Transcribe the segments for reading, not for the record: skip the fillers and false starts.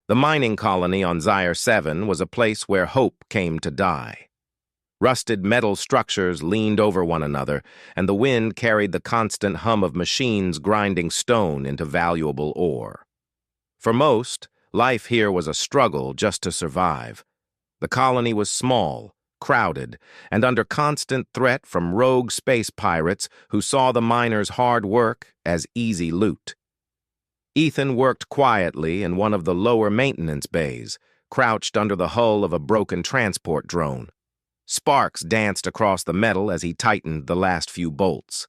The mining colony on Zyre 7 was a place where hope came to die. Rusted metal structures leaned over one another, and the wind carried the constant hum of machines grinding stone into valuable ore. For most, life here was a struggle just to survive. The colony was small, crowded, and under constant threat from rogue space pirates who saw the miners' hard work as easy loot. Ethan worked quietly in one of the lower maintenance bays, crouched under the hull of a broken transport drone. Sparks danced across the metal as he tightened the last few bolts.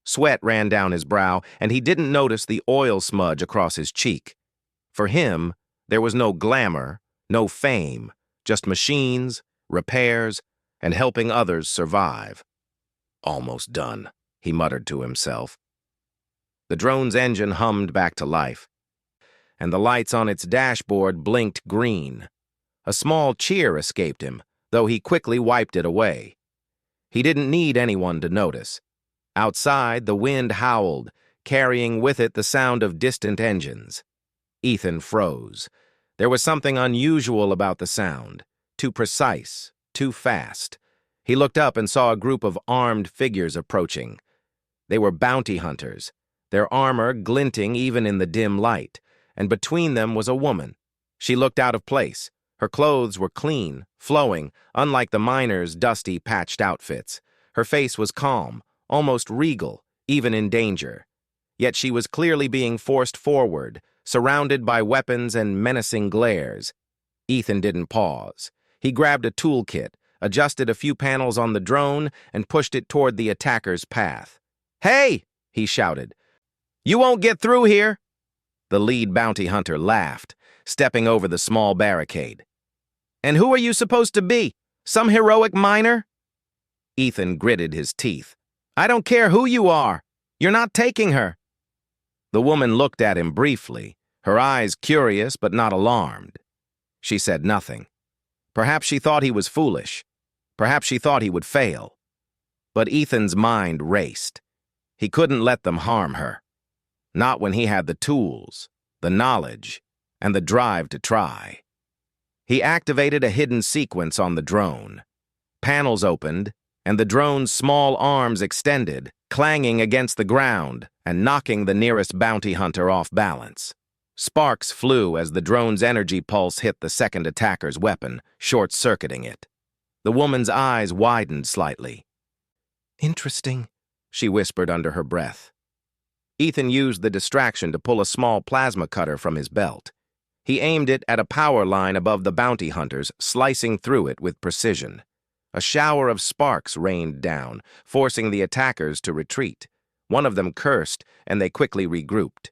Sweat ran down his brow, and he didn't notice the oil smudge across his cheek. For him, there was no glamour, no fame, just machines, repairs, and helping others survive. Almost done, he muttered to himself. The drone's engine hummed back to life, and the lights on its dashboard blinked green. A small cheer escaped him, though he quickly wiped it away. He didn't need anyone to notice. Outside, the wind howled, carrying with it the sound of distant engines. Ethan froze. There was something unusual about the sound, too precise, too fast. He looked up and saw a group of armed figures approaching. They were bounty hunters, their armor glinting even in the dim light, and between them was a woman. She looked out of place. Her clothes were clean, flowing, unlike the miners' dusty, patched outfits. Her face was calm, almost regal, even in danger. Yet she was clearly being forced forward, surrounded by weapons and menacing glares. Ethan didn't pause. He grabbed a toolkit, adjusted a few panels on the drone, and pushed it toward the attacker's path. "Hey!" he shouted. "You won't get through here!" The lead bounty hunter laughed, stepping over the small barricade. "And who are you supposed to be? Some heroic miner?" Ethan gritted his teeth. "I don't care who you are. You're not taking her." The woman looked at him briefly, her eyes curious but not alarmed. She said nothing. Perhaps she thought he was foolish. Perhaps she thought he would fail. But Ethan's mind raced. He couldn't let them harm her. Not when he had the tools, the knowledge, and the drive to try. He activated a hidden sequence on the drone. Panels opened, and the drone's small arms extended, clanging against the ground and knocking the nearest bounty hunter off balance. Sparks flew as the drone's energy pulse hit the second attacker's weapon, short-circuiting it. The woman's eyes widened slightly. "Interesting," she whispered under her breath. Ethan used the distraction to pull a small plasma cutter from his belt. He aimed it at a power line above the bounty hunters, slicing through it with precision. A shower of sparks rained down, forcing the attackers to retreat. One of them cursed, and they quickly regrouped.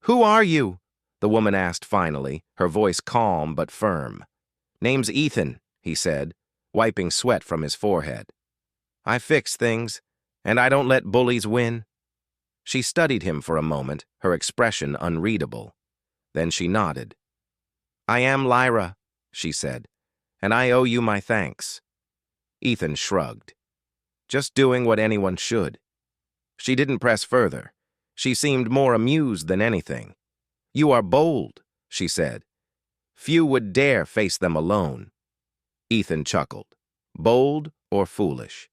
"Who are you?" the woman asked finally, her voice calm but firm. "Name's Ethan," he said, wiping sweat from his forehead. "I fix things, and I don't let bullies win." She studied him for a moment, her expression unreadable. Then she nodded. "I am Lyra," she said, "and I owe you my thanks." Ethan shrugged. Just doing what anyone should. She didn't press further. She seemed more amused than anything. "You are bold," she said. "Few would dare face them alone." Ethan chuckled. Bold or foolish?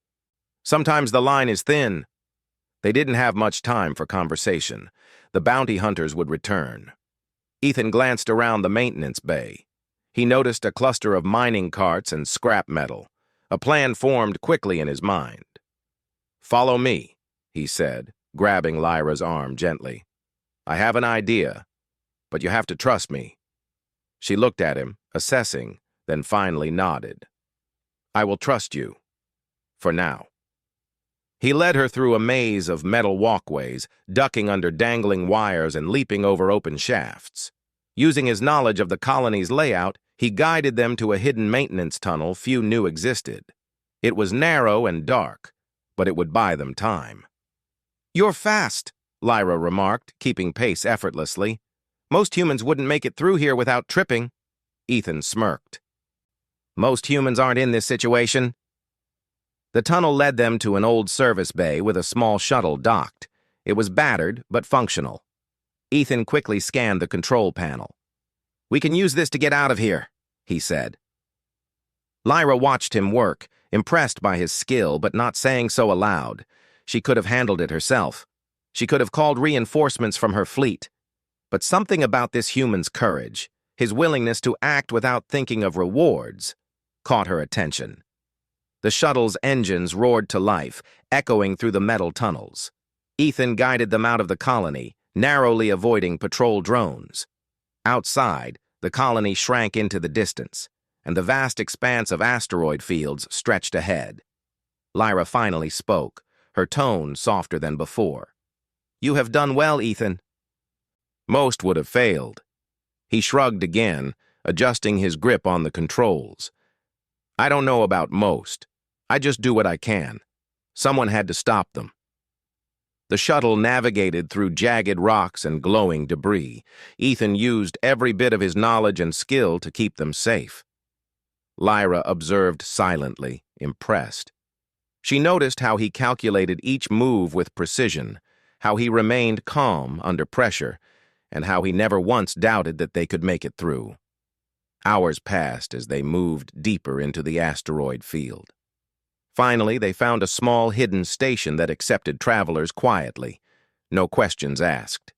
Sometimes the line is thin. They didn't have much time for conversation. The bounty hunters would return. Ethan glanced around the maintenance bay. He noticed a cluster of mining carts and scrap metal. A plan formed quickly in his mind. "Follow me," he said, grabbing Lyra's arm gently. "I have an idea, but you have to trust me." She looked at him, assessing, then finally nodded. "I will trust you. For now." He led her through a maze of metal walkways, ducking under dangling wires and leaping over open shafts. Using his knowledge of the colony's layout, he guided them to a hidden maintenance tunnel few knew existed. It was narrow and dark, but it would buy them time. "You're fast," Lyra remarked, keeping pace effortlessly. "Most humans wouldn't make it through here without tripping." Ethan smirked. "Most humans aren't in this situation." The tunnel led them to an old service bay with a small shuttle docked. It was battered, but functional. Ethan quickly scanned the control panel. We can use this to get out of here, he said. Lyra watched him work, impressed by his skill but not saying so aloud. She could have handled it herself. She could have called reinforcements from her fleet. But something about this human's courage, his willingness to act without thinking of rewards, caught her attention. The shuttle's engines roared to life, echoing through the metal tunnels. Ethan guided them out of the colony, narrowly avoiding patrol drones. Outside, the colony shrank into the distance, and the vast expanse of asteroid fields stretched ahead. Lyra finally spoke, her tone softer than before. "You have done well, Ethan." Most would have failed. He shrugged again, adjusting his grip on the controls. "I don't know about most. I just do what I can. Someone had to stop them." The shuttle navigated through jagged rocks and glowing debris. Ethan used every bit of his knowledge and skill to keep them safe. Lyra observed silently, impressed. She noticed how he calculated each move with precision, how he remained calm under pressure, and how he never once doubted that they could make it through. Hours passed as they moved deeper into the asteroid field. Finally, they found a small hidden station that accepted travelers quietly, no questions asked.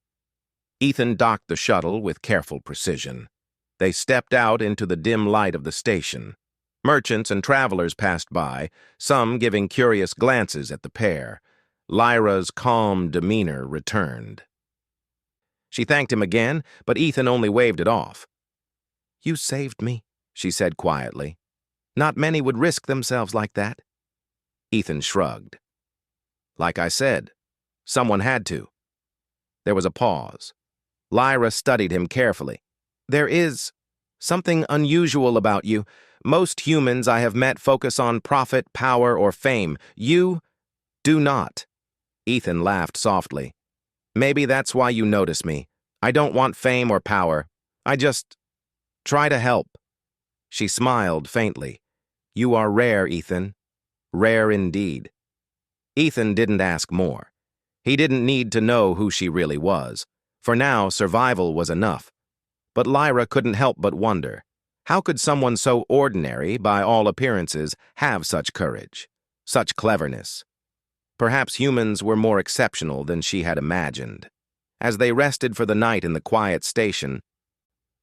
Ethan docked the shuttle with careful precision. They stepped out into the dim light of the station. Merchants and travelers passed by, some giving curious glances at the pair. Lyra's calm demeanor returned. She thanked him again, but Ethan only waved it off. "You saved me," she said quietly. "Not many would risk themselves like that." Ethan shrugged. "Like I said, someone had to." There was a pause. Lyra studied him carefully. "There is something unusual about you. Most humans I have met focus on profit, power, or fame. You do not." Ethan laughed softly. "Maybe that's why you notice me. I don't want fame or power. I just try to help." She smiled faintly. "You are rare, Ethan. Rare indeed." Ethan didn't ask more. He didn't need to know who she really was. For now, survival was enough. But Lyra couldn't help but wonder, how could someone so ordinary, by all appearances, have such courage, such cleverness? Perhaps humans were more exceptional than she had imagined. As they rested for the night in the quiet station,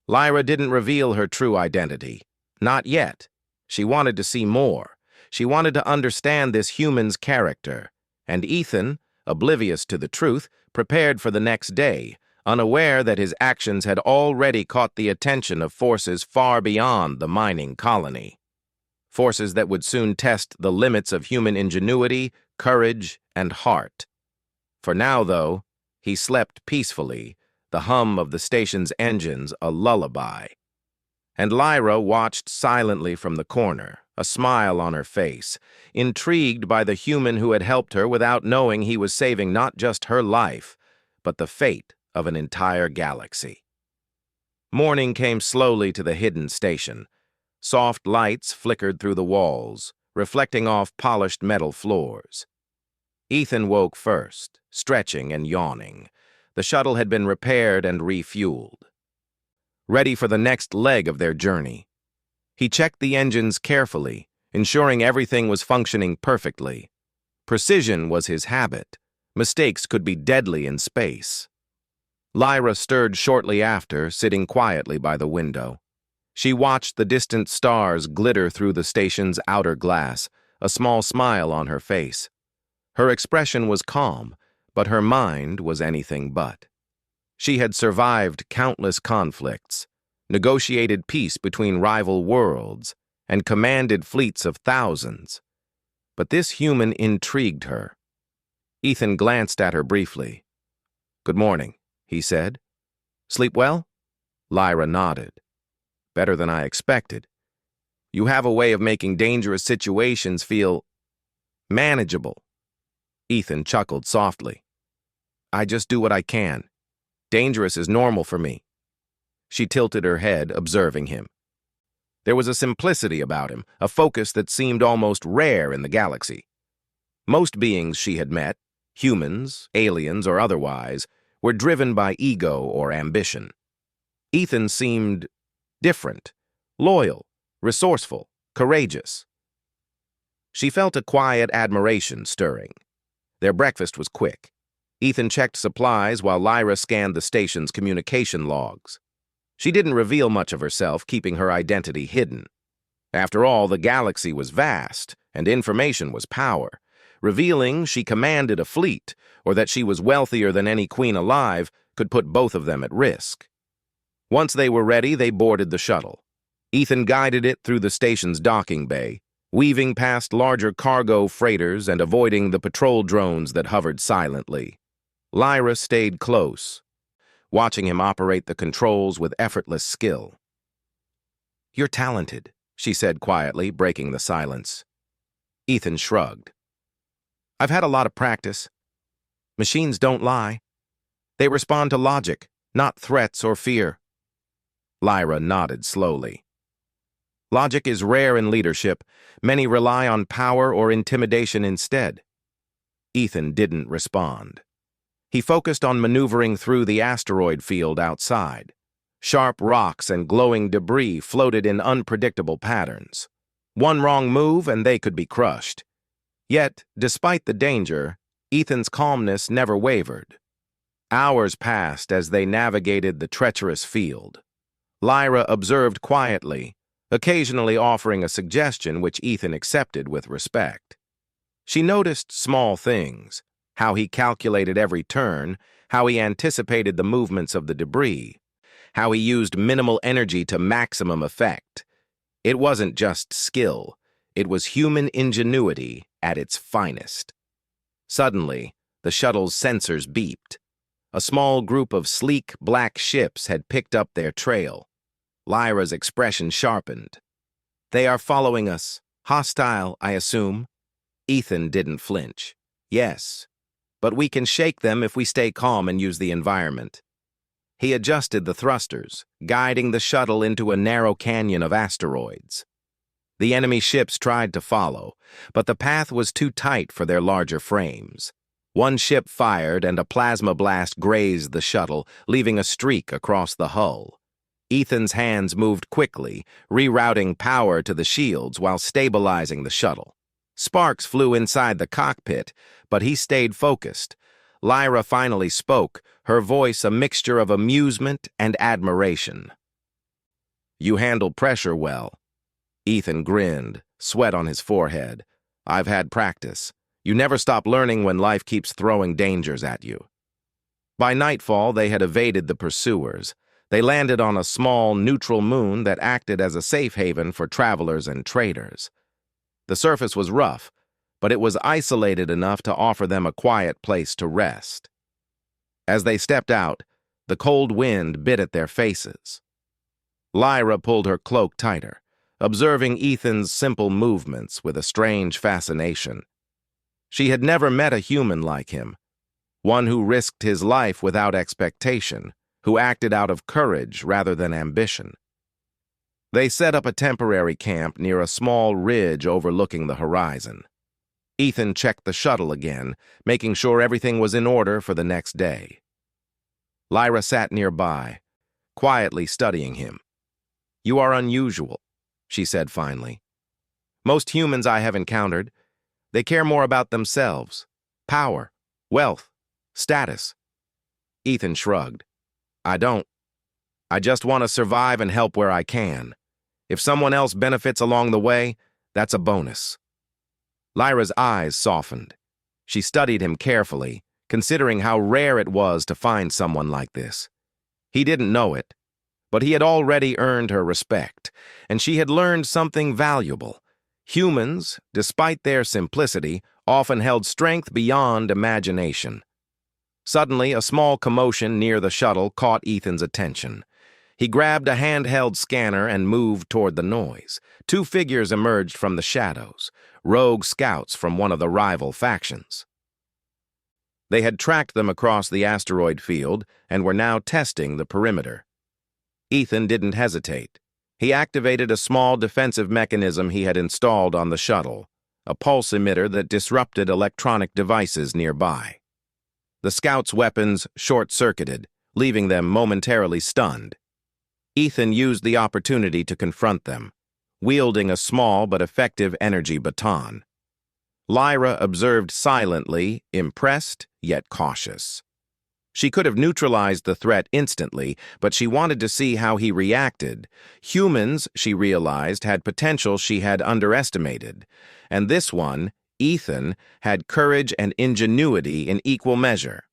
Lyra didn't reveal her true identity. Not yet. She wanted to see more. She wanted to understand this human's character. And Ethan, oblivious to the truth, prepared for the next day, unaware that his actions had already caught the attention of forces far beyond the mining colony. Forces that would soon test the limits of human ingenuity, courage, and heart. For now, though, he slept peacefully, the hum of the station's engines a lullaby. And Lyra watched silently from the corner, a smile on her face, intrigued by the human who had helped her without knowing he was saving not just her life, but the fate of an entire galaxy. Morning came slowly to the hidden station. Soft lights flickered through the walls, reflecting off polished metal floors. Ethan woke first, stretching and yawning. The shuttle had been repaired and refueled, ready for the next leg of their journey. He checked the engines carefully, ensuring everything was functioning perfectly. Precision was his habit. Mistakes could be deadly in space. Lyra stirred shortly after, sitting quietly by the window. She watched the distant stars glitter through the station's outer glass, a small smile on her face. Her expression was calm, but her mind was anything but. She had survived countless conflicts, negotiated peace between rival worlds, and commanded fleets of thousands. But this human intrigued her. Ethan glanced at her briefly. "Good morning," he said. "Sleep well?" Lyra nodded. "Better than I expected. You have a way of making dangerous situations feel manageable." Ethan chuckled softly. "I just do what I can. Dangerous is normal for me." She tilted her head, observing him. There was a simplicity about him, a focus that seemed almost rare in the galaxy. Most beings she had met, humans, aliens, or otherwise, were driven by ego or ambition. Ethan seemed different, loyal, resourceful, courageous. She felt a quiet admiration stirring. Their breakfast was quick. Ethan checked supplies while Lyra scanned the station's communication logs. She didn't reveal much of herself, keeping her identity hidden. After all, the galaxy was vast, and information was power. Revealing she commanded a fleet, or that she was wealthier than any queen alive, could put both of them at risk. Once they were ready, they boarded the shuttle. Ethan guided it through the station's docking bay, weaving past larger cargo freighters and avoiding the patrol drones that hovered silently. Lyra stayed close, watching him operate the controls with effortless skill. "You're talented," she said quietly, breaking the silence. Ethan shrugged. "I've had a lot of practice. Machines don't lie. They respond to logic, not threats or fear." Lyra nodded slowly. "Logic is rare in leadership. Many rely on power or intimidation instead." Ethan didn't respond. He focused on maneuvering through the asteroid field outside. Sharp rocks and glowing debris floated in unpredictable patterns. One wrong move and they could be crushed. Yet, despite the danger, Ethan's calmness never wavered. Hours passed as they navigated the treacherous field. Lyra observed quietly, occasionally offering a suggestion which Ethan accepted with respect. She noticed small things, how he calculated every turn, how he anticipated the movements of the debris, how he used minimal energy to maximum effect. It wasn't just skill, it was human ingenuity at its finest. Suddenly, the shuttle's sensors beeped. A small group of sleek black ships had picked up their trail. Lyra's expression sharpened. "They are following us. Hostile, I assume." Ethan didn't flinch. "Yes, but we can shake them if we stay calm and use the environment." He adjusted the thrusters, guiding the shuttle into a narrow canyon of asteroids. The enemy ships tried to follow, but the path was too tight for their larger frames. One ship fired and a plasma blast grazed the shuttle, leaving a streak across the hull. Ethan's hands moved quickly, rerouting power to the shields while stabilizing the shuttle. Sparks flew inside the cockpit, but he stayed focused. Lyra finally spoke, her voice a mixture of amusement and admiration. "You handle pressure well." Ethan grinned, sweat on his forehead. "I've had practice. You never stop learning when life keeps throwing dangers at you." By nightfall, they had evaded the pursuers. They landed on a small, neutral moon that acted as a safe haven for travelers and traders. The surface was rough, but it was isolated enough to offer them a quiet place to rest. As they stepped out, the cold wind bit at their faces. Lyra pulled her cloak tighter, observing Ethan's simple movements with a strange fascination. She had never met a human like him, one who risked his life without expectation, who acted out of courage rather than ambition. They set up a temporary camp near a small ridge overlooking the horizon. Ethan checked the shuttle again, making sure everything was in order for the next day. Lyra sat nearby, quietly studying him. "You are unusual," she said finally. "Most humans I have encountered, they care more about themselves, power, wealth, status." Ethan shrugged. "I don't. I just want to survive and help where I can. If someone else benefits along the way, that's a bonus." Lyra's eyes softened. She studied him carefully, considering how rare it was to find someone like this. He didn't know it, but he had already earned her respect, and she had learned something valuable. Humans, despite their simplicity, often held strength beyond imagination. Suddenly, a small commotion near the shuttle caught Ethan's attention. He grabbed a handheld scanner and moved toward the noise. Two figures emerged from the shadows, rogue scouts from one of the rival factions. They had tracked them across the asteroid field and were now testing the perimeter. Ethan didn't hesitate. He activated a small defensive mechanism he had installed on the shuttle, a pulse emitter that disrupted electronic devices nearby. The scouts' weapons short-circuited, leaving them momentarily stunned. Ethan used the opportunity to confront them, wielding a small but effective energy baton. Lyra observed silently, impressed yet cautious. She could have neutralized the threat instantly, but she wanted to see how he reacted. Humans, she realized, had potential she had underestimated, and this one, Ethan, had courage and ingenuity in equal measure.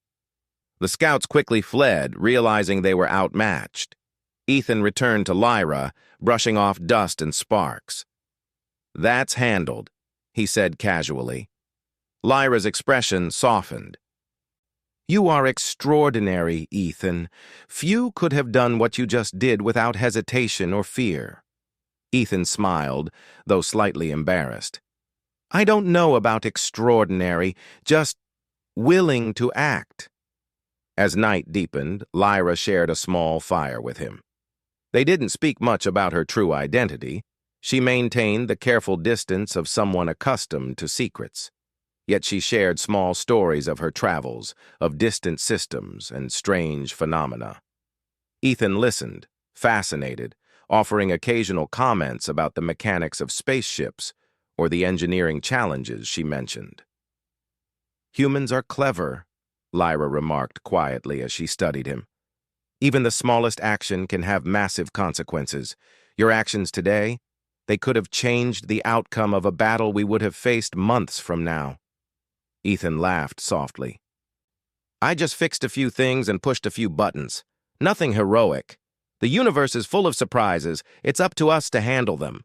The scouts quickly fled, realizing they were outmatched. Ethan returned to Lyra, brushing off dust and sparks. "That's handled," he said casually. Lyra's expression softened. "You are extraordinary, Ethan. Few could have done what you just did without hesitation or fear." Ethan smiled, though slightly embarrassed. "I don't know about extraordinary, just willing to act." As night deepened, Lyra shared a small fire with him. They didn't speak much about her true identity. She maintained the careful distance of someone accustomed to secrets. Yet she shared small stories of her travels, of distant systems and strange phenomena. Ethan listened, fascinated, offering occasional comments about the mechanics of spaceships or the engineering challenges she mentioned. "Humans are clever," Lyra remarked quietly as she studied him. "Even the smallest action can have massive consequences. Your actions today, they could have changed the outcome of a battle we would have faced months from now." Ethan laughed softly. "I just fixed a few things and pushed a few buttons. Nothing heroic. The universe is full of surprises. It's up to us to handle them."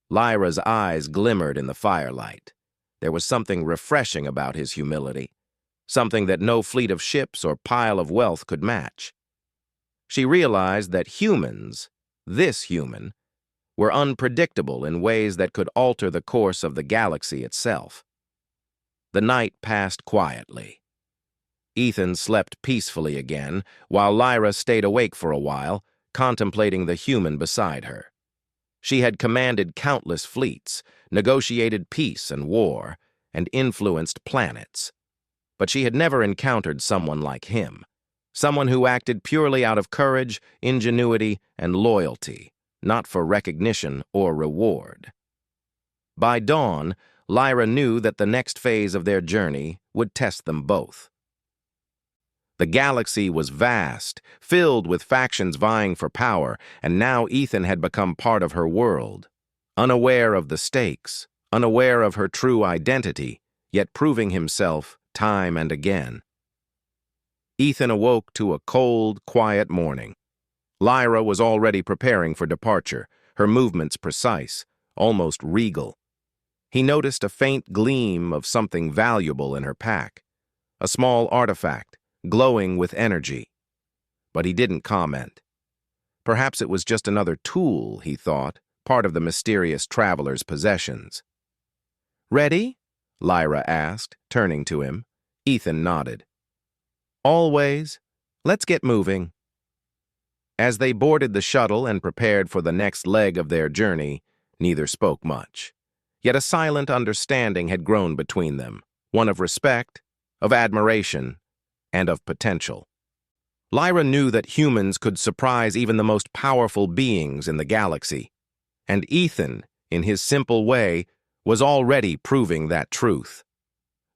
Lyra's eyes glimmered in the firelight. There was something refreshing about his humility, something that no fleet of ships or pile of wealth could match. She realized that humans, this human, were unpredictable in ways that could alter the course of the galaxy itself. The night passed quietly. Ethan slept peacefully again, while Lyra stayed awake for a while, contemplating the human beside her. She had commanded countless fleets, negotiated peace and war, and influenced planets. But she had never encountered someone like him. Someone who acted purely out of courage, ingenuity, and loyalty, not for recognition or reward. By dawn, Lyra knew that the next phase of their journey would test them both. The galaxy was vast, filled with factions vying for power, and now Ethan had become part of her world. Unaware of the stakes, unaware of her true identity, yet proving himself time and again. Ethan awoke to a cold, quiet morning. Lyra was already preparing for departure, her movements precise, almost regal. He noticed a faint gleam of something valuable in her pack, a small artifact, glowing with energy. But he didn't comment. Perhaps it was just another tool, he thought, part of the mysterious traveler's possessions. "Ready?" Lyra asked, turning to him. Ethan nodded. "Always. Let's get moving." As they boarded the shuttle and prepared for the next leg of their journey, neither spoke much. Yet a silent understanding had grown between them, one of respect, of admiration, and of potential. Lyra knew that humans could surprise even the most powerful beings in the galaxy, and Ethan, in his simple way, was already proving that truth.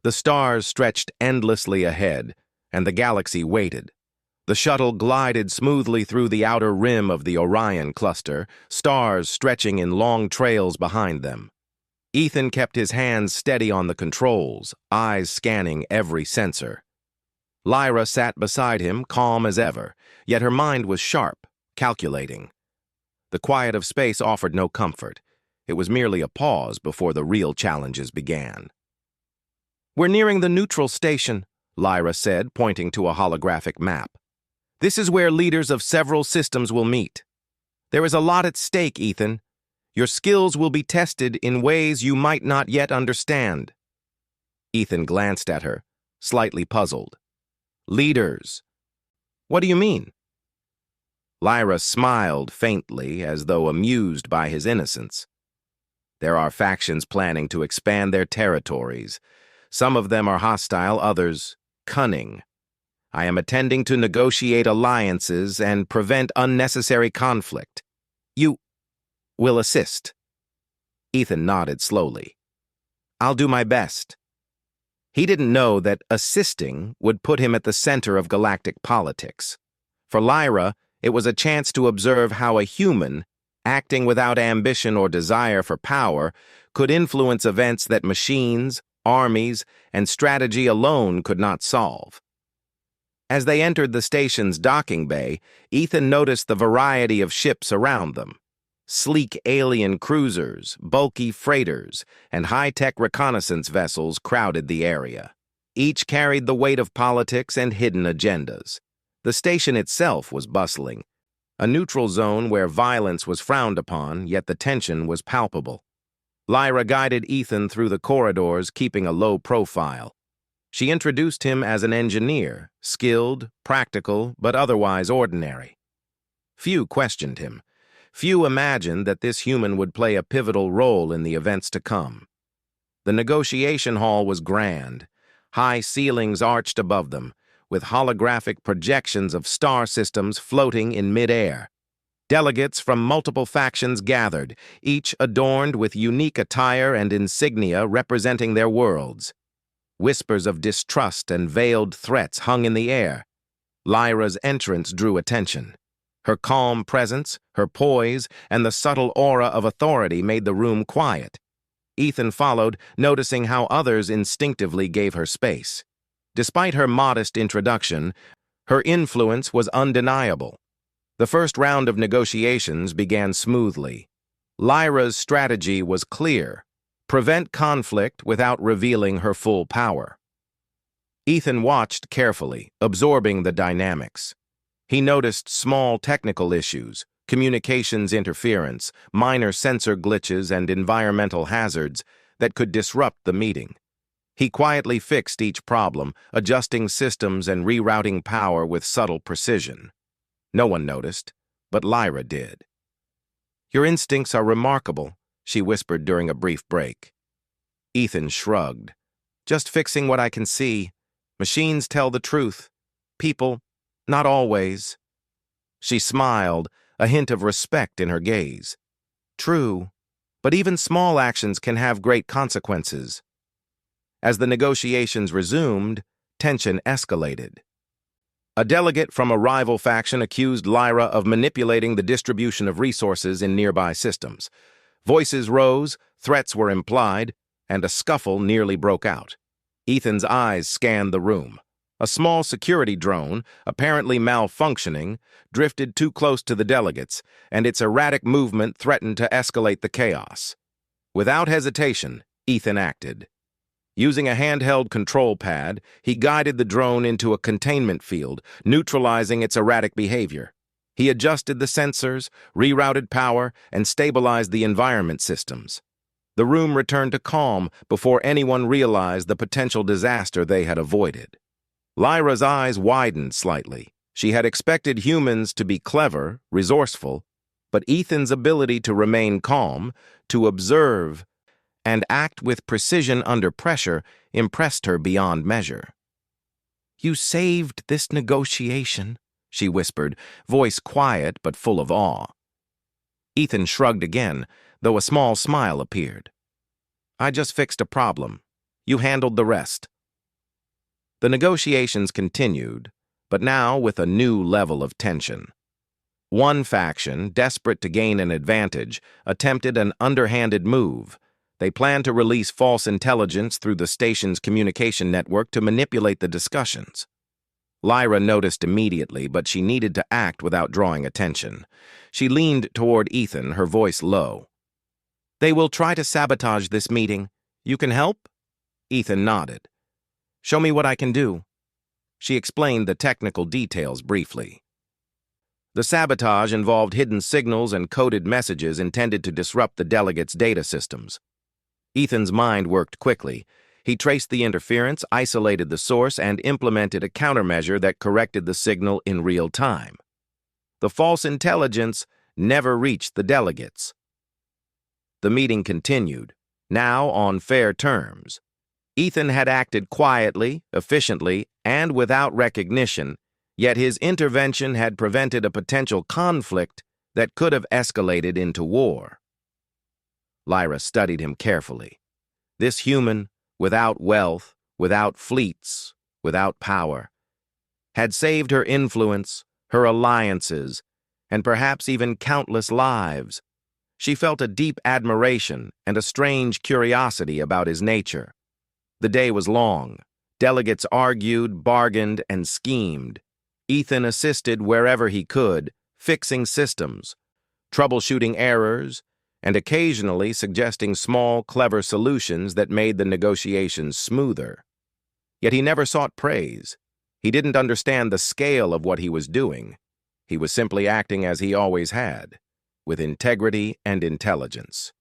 The stars stretched endlessly ahead, and the galaxy waited. The shuttle glided smoothly through the outer rim of the Orion cluster, stars stretching in long trails behind them. Ethan kept his hands steady on the controls, eyes scanning every sensor. Lyra sat beside him, calm as ever, yet her mind was sharp, calculating. The quiet of space offered no comfort. It was merely a pause before the real challenges began. "We're nearing the neutral station," Lyra said, pointing to a holographic map. "This is where leaders of several systems will meet. There is a lot at stake, Ethan. Your skills will be tested in ways you might not yet understand." Ethan glanced at her, slightly puzzled. "Leaders. What do you mean?" Lyra smiled faintly, as though amused by his innocence. "There are factions planning to expand their territories. Some of them are hostile, others cunning. I am attending to negotiate alliances and prevent unnecessary conflict. You will assist." Ethan nodded slowly. "I'll do my best." He didn't know that assisting would put him at the center of galactic politics. For Lyra, it was a chance to observe how a human, acting without ambition or desire for power, could influence events that machines, armies, and strategy alone could not solve. As they entered the station's docking bay, Ethan noticed the variety of ships around them. Sleek alien cruisers, bulky freighters, and high-tech reconnaissance vessels crowded the area. Each carried the weight of politics and hidden agendas. The station itself was bustling, a neutral zone where violence was frowned upon, yet the tension was palpable. Lyra guided Ethan through the corridors, keeping a low profile. She introduced him as an engineer, skilled, practical, but otherwise ordinary. Few questioned him. Few imagined that this human would play a pivotal role in the events to come. The negotiation hall was grand. High ceilings arched above them, with holographic projections of star systems floating in mid-air. Delegates from multiple factions gathered, each adorned with unique attire and insignia representing their worlds. Whispers of distrust and veiled threats hung in the air. Lyra's entrance drew attention. Her calm presence, her poise, and the subtle aura of authority made the room quiet. Ethan followed, noticing how others instinctively gave her space. Despite her modest introduction, her influence was undeniable. The first round of negotiations began smoothly. Lyra's strategy was clear: prevent conflict without revealing her full power. Ethan watched carefully, absorbing the dynamics. He noticed small technical issues, communications interference, minor sensor glitches, and environmental hazards that could disrupt the meeting. He quietly fixed each problem, adjusting systems and rerouting power with subtle precision. No one noticed, but Lyra did. "Your instincts are remarkable," she whispered during a brief break. Ethan shrugged. "Just fixing what I can see. Machines tell the truth. People, not always." She smiled, a hint of respect in her gaze. "True, but even small actions can have great consequences." As the negotiations resumed, tension escalated. A delegate from a rival faction accused Lyra of manipulating the distribution of resources in nearby systems. Voices rose, threats were implied, and a scuffle nearly broke out. Ethan's eyes scanned the room. A small security drone, apparently malfunctioning, drifted too close to the delegates, and its erratic movement threatened to escalate the chaos. Without hesitation, Ethan acted. Using a handheld control pad, he guided the drone into a containment field, neutralizing its erratic behavior. He adjusted the sensors, rerouted power, and stabilized the environment systems. The room returned to calm before anyone realized the potential disaster they had avoided. Lyra's eyes widened slightly. She had expected humans to be clever, resourceful, but Ethan's ability to remain calm, to observe, and act with precision under pressure impressed her beyond measure. "You saved this negotiation," she whispered, voice quiet but full of awe. Ethan shrugged again, though a small smile appeared. "I just fixed a problem. You handled the rest." The negotiations continued, but now with a new level of tension. One faction, desperate to gain an advantage, attempted an underhanded move. They planned to release false intelligence through the station's communication network to manipulate the discussions. Lyra noticed immediately, but she needed to act without drawing attention. She leaned toward Ethan, her voice low. "They will try to sabotage this meeting. You can help?" Ethan nodded. "Show me what I can do." She explained the technical details briefly. The sabotage involved hidden signals and coded messages intended to disrupt the delegates' data systems. Ethan's mind worked quickly. He traced the interference, isolated the source, and implemented a countermeasure that corrected the signal in real time. The false intelligence never reached the delegates. The meeting continued, now on fair terms. Ethan had acted quietly, efficiently, and without recognition, yet his intervention had prevented a potential conflict that could have escalated into war. Lyra studied him carefully. This human, without wealth, without fleets, without power, had saved her influence, her alliances, and perhaps even countless lives. She felt a deep admiration and a strange curiosity about his nature. The day was long. Delegates argued, bargained, and schemed. Ethan assisted wherever he could, fixing systems, troubleshooting errors, and occasionally suggesting small, clever solutions that made the negotiations smoother. Yet he never sought praise. He didn't understand the scale of what he was doing. He was simply acting as he always had, with integrity and intelligence.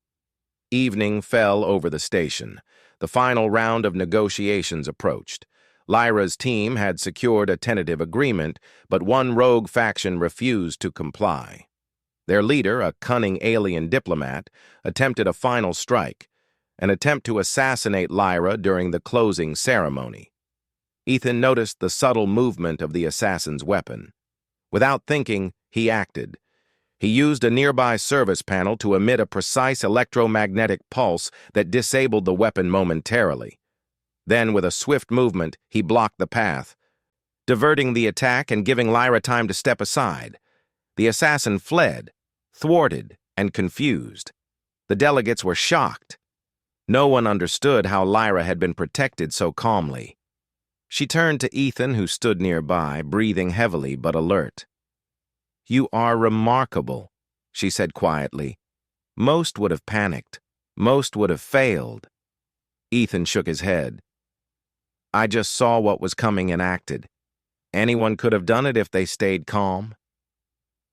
Evening fell over the station. The final round of negotiations approached. Lyra's team had secured a tentative agreement, but one rogue faction refused to comply. Their leader, a cunning alien diplomat, attempted a final strike, an attempt to assassinate Lyra during the closing ceremony. Ethan noticed the subtle movement of the assassin's weapon. Without thinking, he acted. He used a nearby service panel to emit a precise electromagnetic pulse that disabled the weapon momentarily. Then, with a swift movement, he blocked the path, diverting the attack and giving Lyra time to step aside. The assassin fled, thwarted and confused. The delegates were shocked. No one understood how Lyra had been protected so calmly. She turned to Ethan, who stood nearby, breathing heavily but alert. "You are remarkable," she said quietly. "Most would have panicked. Most would have failed." Ethan shook his head. "I just saw what was coming and acted. Anyone could have done it if they stayed calm."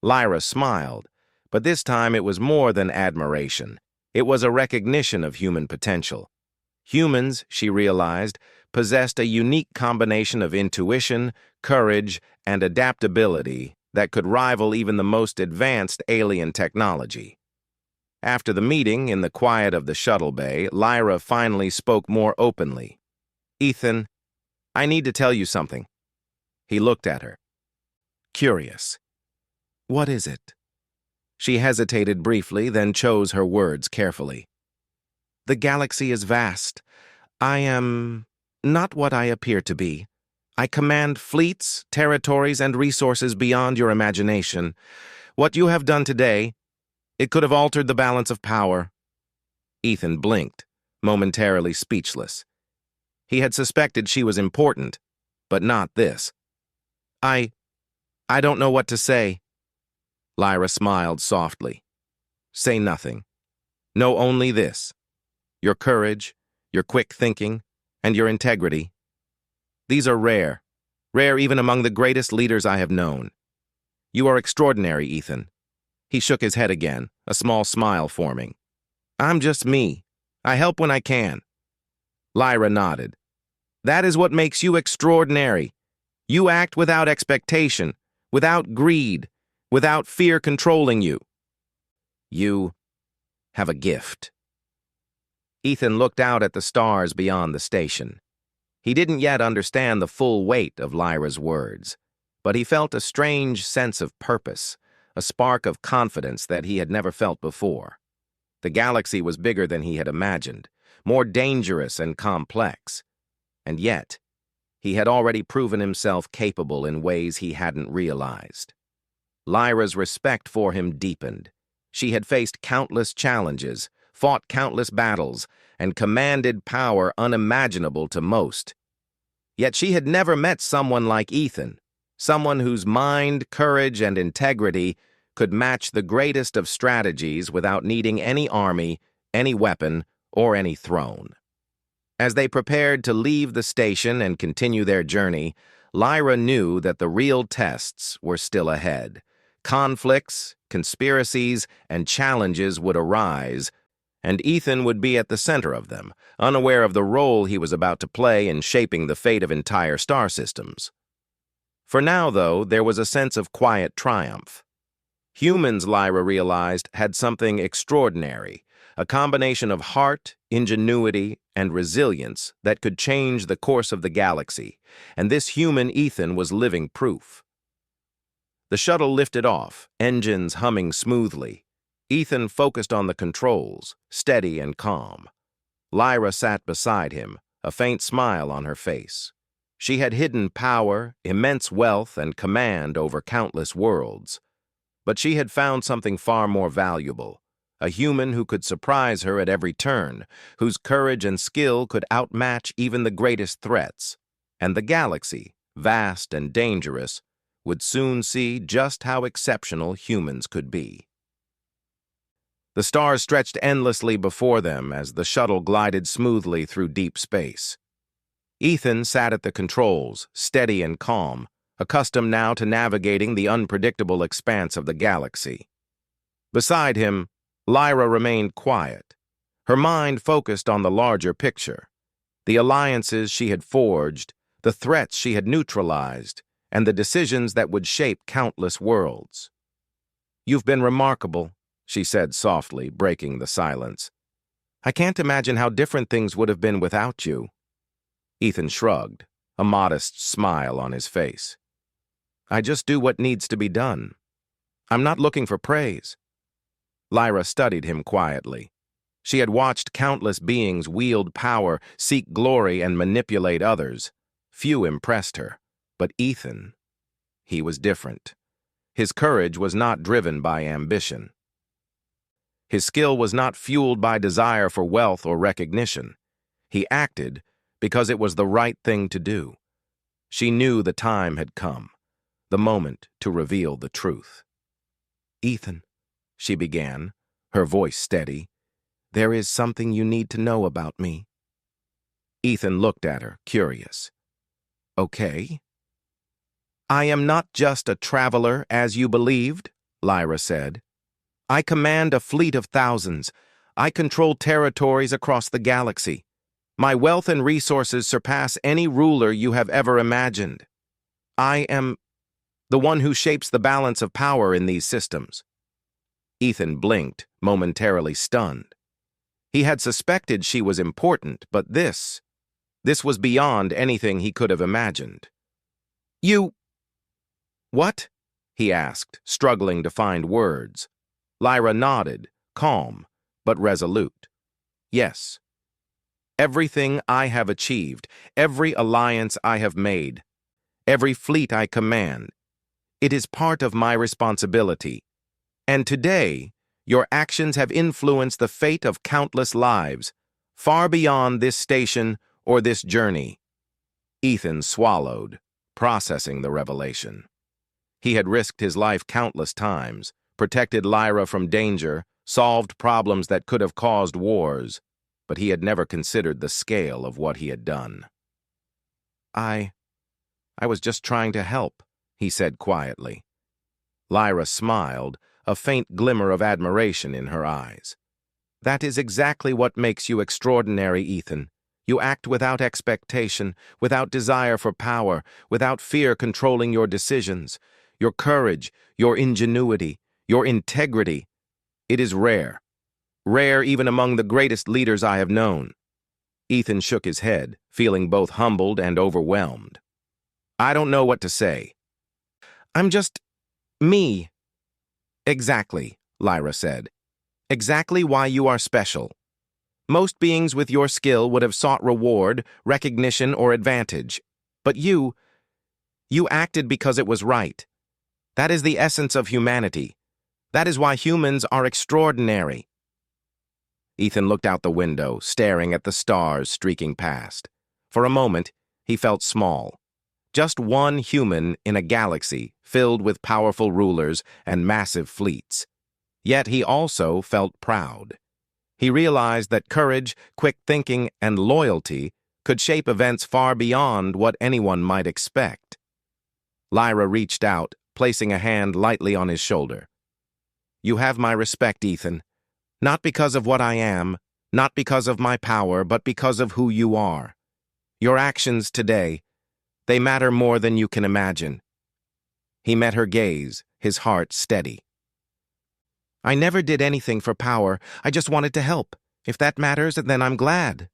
Lyra smiled, but this time it was more than admiration. It was a recognition of human potential. Humans, she realized, possessed a unique combination of intuition, courage, and adaptability that could rival even the most advanced alien technology. After the meeting, in the quiet of the shuttle bay, Lyra finally spoke more openly. "Ethan, I need to tell you something." He looked at her. Curious. "What is it?" She hesitated briefly, then chose her words carefully. "The galaxy is vast. I am not what I appear to be. I command fleets, territories, and resources beyond your imagination. What you have done today, it could have altered the balance of power." Ethan blinked, momentarily speechless. He had suspected she was important, but not this. I don't know what to say." Lyra smiled softly. "Say nothing. Know only this: your courage, your quick thinking, and your integrity. These are rare even among the greatest leaders I have known. You are extraordinary, Ethan." He shook his head again, a small smile forming. "I'm just me. I help when I can." Lyra nodded. "That is what makes you extraordinary. You act without expectation, without greed, without fear controlling you. You have a gift." Ethan looked out at the stars beyond the station. He didn't yet understand the full weight of Lyra's words, but he felt a strange sense of purpose, a spark of confidence that he had never felt before. The galaxy was bigger than he had imagined, more dangerous and complex, and yet he had already proven himself capable in ways he hadn't realized. Lyra's respect for him deepened. She had faced countless challenges, fought countless battles, and commanded power unimaginable to most. Yet she had never met someone like Ethan, someone whose mind, courage, and integrity could match the greatest of strategies without needing any army, any weapon, or any throne. As they prepared to leave the station and continue their journey, Lyra knew that the real tests were still ahead. Conflicts, conspiracies, and challenges would arise, and Ethan would be at the center of them, unaware of the role he was about to play in shaping the fate of entire star systems. For now, though, there was a sense of quiet triumph. Humans, Lyra realized, had something extraordinary, a combination of heart, ingenuity, and resilience that could change the course of the galaxy, and this human Ethan was living proof. The shuttle lifted off, engines humming smoothly. Ethan focused on the controls, steady and calm. Lyra sat beside him, a faint smile on her face. She had hidden power, immense wealth, and command over countless worlds. But she had found something far more valuable, a human who could surprise her at every turn, whose courage and skill could outmatch even the greatest threats. And the galaxy, vast and dangerous, would soon see just how exceptional humans could be. The stars stretched endlessly before them as the shuttle glided smoothly through deep space. Ethan sat at the controls, steady and calm, accustomed now to navigating the unpredictable expanse of the galaxy. Beside him, Lyra remained quiet, her mind focused on the larger picture, the alliances she had forged, the threats she had neutralized, and the decisions that would shape countless worlds. "You've been remarkable," she said softly, breaking the silence. "I can't imagine how different things would have been without you." Ethan shrugged, a modest smile on his face. "I just do what needs to be done. I'm not looking for praise." Lyra studied him quietly. She had watched countless beings wield power, seek glory, and manipulate others. Few impressed her, but Ethan, he was different. His courage was not driven by ambition. His skill was not fueled by desire for wealth or recognition. He acted because it was the right thing to do. She knew the time had come, the moment to reveal the truth. "Ethan," she began, her voice steady, "there is something you need to know about me." Ethan looked at her, curious. "Okay." "I am not just a traveler, as you believed," Lyra said. "I command a fleet of thousands. I control territories across the galaxy. My wealth and resources surpass any ruler you have ever imagined. I am the one who shapes the balance of power in these systems." Ethan blinked, momentarily stunned. He had suspected she was important, but this was beyond anything he could have imagined. "You... what?" he asked, struggling to find words. Lyra nodded, calm, but resolute. "Yes. Everything I have achieved, every alliance I have made, every fleet I command, it is part of my responsibility. And today, your actions have influenced the fate of countless lives, far beyond this station or this journey." Ethan swallowed, processing the revelation. He had risked his life countless times, protected Lyra from danger, solved problems that could have caused wars, but he had never considered the scale of what he had done. I was just trying to help," he said quietly. Lyra smiled, a faint glimmer of admiration in her eyes. "That is exactly what makes you extraordinary, Ethan. You act without expectation, without desire for power, without fear controlling your decisions. Your courage, your ingenuity, your integrity, it is rare. Rare even among the greatest leaders I have known." Ethan shook his head, feeling both humbled and overwhelmed. "I don't know what to say. I'm just me." "Exactly," Lyra said. "Exactly why you are special. Most beings with your skill would have sought reward, recognition, or advantage. But you acted because it was right. That is the essence of humanity. That is why humans are extraordinary." Ethan looked out the window, staring at the stars streaking past. For a moment, he felt small. Just one human in a galaxy filled with powerful rulers and massive fleets. Yet he also felt proud. He realized that courage, quick thinking, and loyalty could shape events far beyond what anyone might expect. Lyra reached out, placing a hand lightly on his shoulder. "You have my respect, Ethan. Not because of what I am, not because of my power, but because of who you are. Your actions today, they matter more than you can imagine." He met her gaze, his heart steady. "I never did anything for power. I just wanted to help," If that matters, then I'm glad.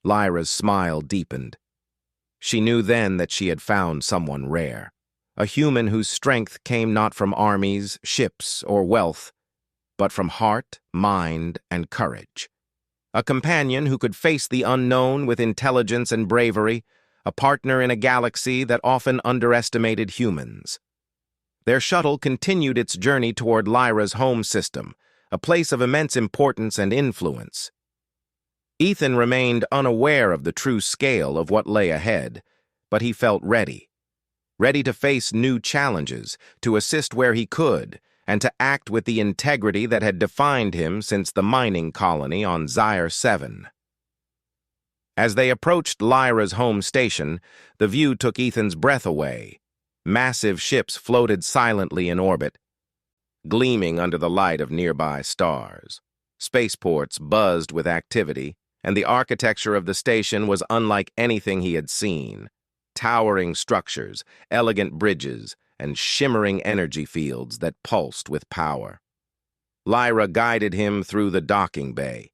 Lyra's smile deepened. She knew then that she had found someone rare, a human whose strength came not from armies, ships, or wealth, but from heart, mind, and courage. A companion who could face the unknown with intelligence and bravery, a partner in a galaxy that often underestimated humans. Their shuttle continued its journey toward Lyra's home system, a place of immense importance and influence. Ethan remained unaware of the true scale of what lay ahead, but he felt ready. Ready to face new challenges, to assist where he could, and to act with the integrity that had defined him since the mining colony on Zyre 7. As they approached Lyra's home station, the view took Ethan's breath away. Massive ships floated silently in orbit, gleaming under the light of nearby stars. Spaceports buzzed with activity, and the architecture of the station was unlike anything he had seen. Towering structures, elegant bridges, and shimmering energy fields that pulsed with power. Lyra guided him through the docking bay.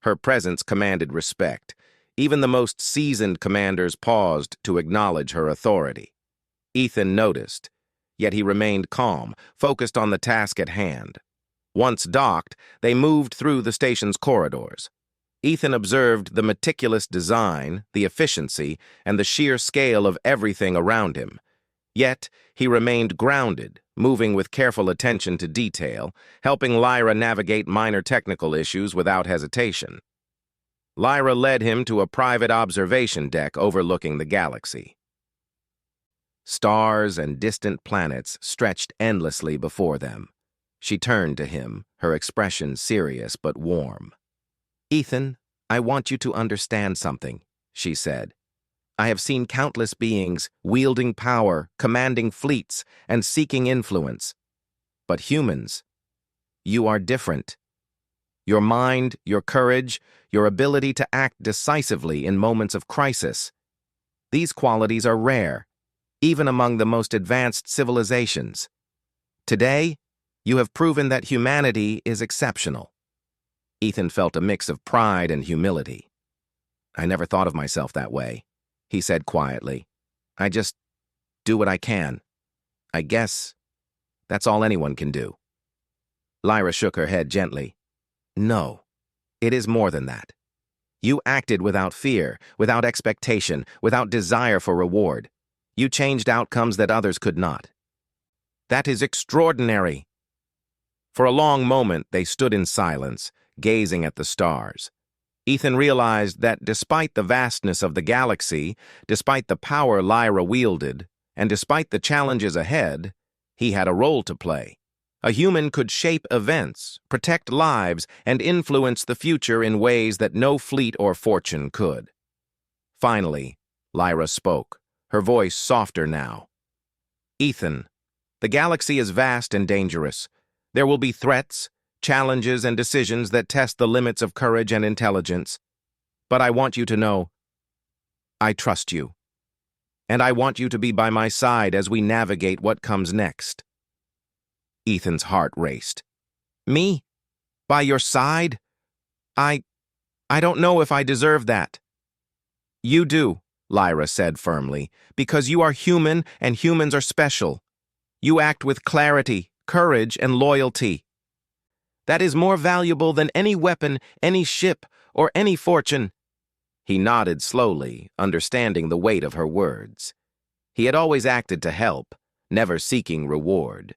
Her presence commanded respect. Even the most seasoned commanders paused to acknowledge her authority. Ethan noticed, yet he remained calm, focused on the task at hand. Once docked, they moved through the station's corridors. Ethan observed the meticulous design, the efficiency, and the sheer scale of everything around him. Yet, he remained grounded, moving with careful attention to detail, helping Lyra navigate minor technical issues without hesitation. Lyra led him to a private observation deck overlooking the galaxy. Stars and distant planets stretched endlessly before them. She turned to him, her expression serious but warm. "Ethan, I want you to understand something," she said. "I have seen countless beings wielding power, commanding fleets, and seeking influence. But humans, you are different. Your mind, your courage, your ability to act decisively in moments of crisis. These qualities are rare, even among the most advanced civilizations. Today, you have proven that humanity is exceptional." Ethan felt a mix of pride and humility. "I never thought of myself that way," he said quietly. "I just do what I can. I guess that's all anyone can do." Lyra shook her head gently. "No, it is more than that. You acted without fear, without expectation, without desire for reward. You changed outcomes that others could not. That is extraordinary." For a long moment, they stood in silence, gazing at the stars. Ethan realized that despite the vastness of the galaxy, despite the power Lyra wielded, and despite the challenges ahead, he had a role to play. A human could shape events, protect lives, and influence the future in ways that no fleet or fortune could. Finally, Lyra spoke, her voice softer now. "Ethan, the galaxy is vast and dangerous. There will be threats, challenges, and decisions that test the limits of courage and intelligence. But I want you to know, I trust you. And I want you to be by my side as we navigate what comes next." Ethan's heart raced. "Me? By your side? I don't know if I deserve that." "You do," Lyra said firmly, "because you are human and humans are special. You act with clarity, courage, and loyalty. That is more valuable than any weapon, any ship, or any fortune." He nodded slowly, understanding the weight of her words. He had always acted to help, never seeking reward.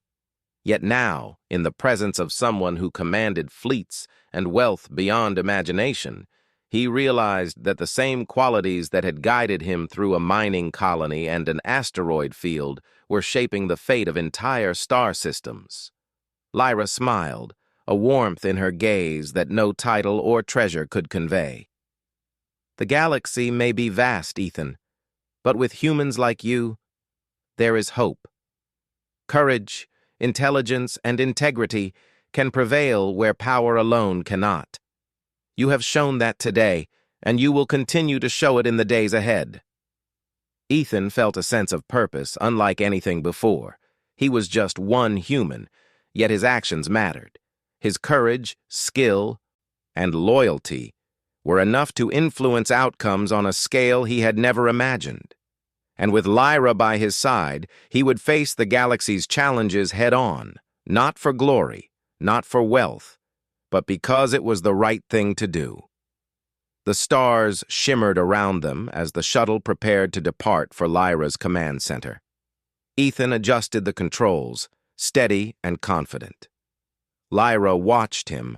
Yet now, in the presence of someone who commanded fleets and wealth beyond imagination, he realized that the same qualities that had guided him through a mining colony and an asteroid field were shaping the fate of entire star systems. Lyra smiled, a warmth in her gaze that no title or treasure could convey. "The galaxy may be vast, Ethan, but with humans like you, there is hope. Courage, intelligence, and integrity can prevail where power alone cannot. You have shown that today, and you will continue to show it in the days ahead." Ethan felt a sense of purpose unlike anything before. He was just one human, yet his actions mattered. His courage, skill, and loyalty were enough to influence outcomes on a scale he had never imagined. And with Lyra by his side, he would face the galaxy's challenges head-on, not for glory, not for wealth, but because it was the right thing to do. The stars shimmered around them as the shuttle prepared to depart for Lyra's command center. Ethan adjusted the controls, steady and confident. Lyra watched him,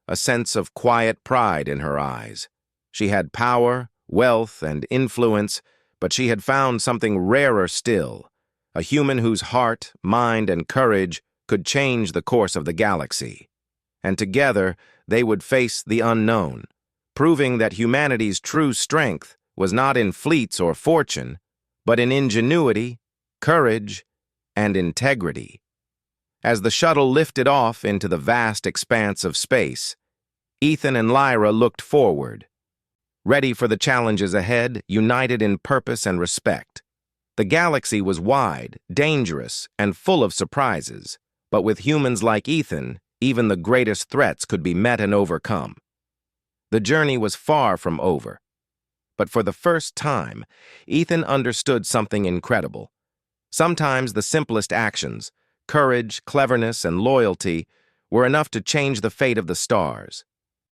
a sense of quiet pride in her eyes. She had power, wealth, and influence, but she had found something rarer still, a human whose heart, mind, and courage could change the course of the galaxy. And together, they would face the unknown, proving that humanity's true strength was not in fleets or fortune, but in ingenuity, courage, and integrity. As the shuttle lifted off into the vast expanse of space, Ethan and Lyra looked forward, ready for the challenges ahead, united in purpose and respect. The galaxy was wide, dangerous, and full of surprises, but with humans like Ethan, even the greatest threats could be met and overcome. The journey was far from over, but for the first time, Ethan understood something incredible. Sometimes the simplest actions, courage, cleverness, and loyalty, were enough to change the fate of the stars.